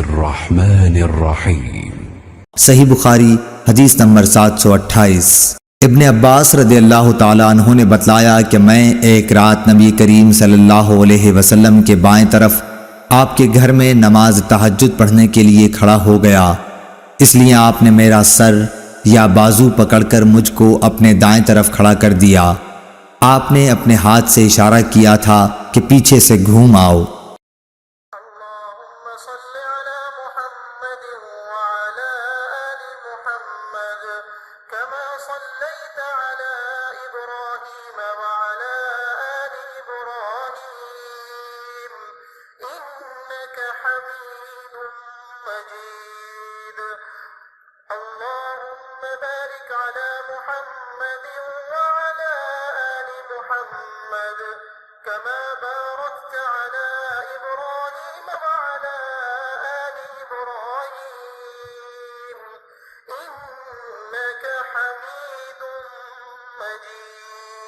الرحمن الرحیم۔ صحیح بخاری حدیث نمبر 728۔ ابن عباس رضی اللہ تعالیٰ عنہ نے بتلایا کہ میں ایک رات نبی کریم صلی اللہ علیہ وسلم کے بائیں طرف آپ کے گھر میں نماز تہجد پڑھنے کے لیے کھڑا ہو گیا، اس لیے آپ نے میرا سر یا بازو پکڑ کر مجھ کو اپنے دائیں طرف کھڑا کر دیا۔ آپ نے اپنے ہاتھ سے اشارہ کیا تھا کہ پیچھے سے گھوم آؤ۔ اللهم صل على محمد وعلى آل محمد كما صليت على إبراهيم وعلى آل إبراهيم إنك حميد مجيد اللهم بارك على محمد وعلى آل محمد كما باركت على إبراهيم وعلى آل إبراهيم إنك حميد مجيد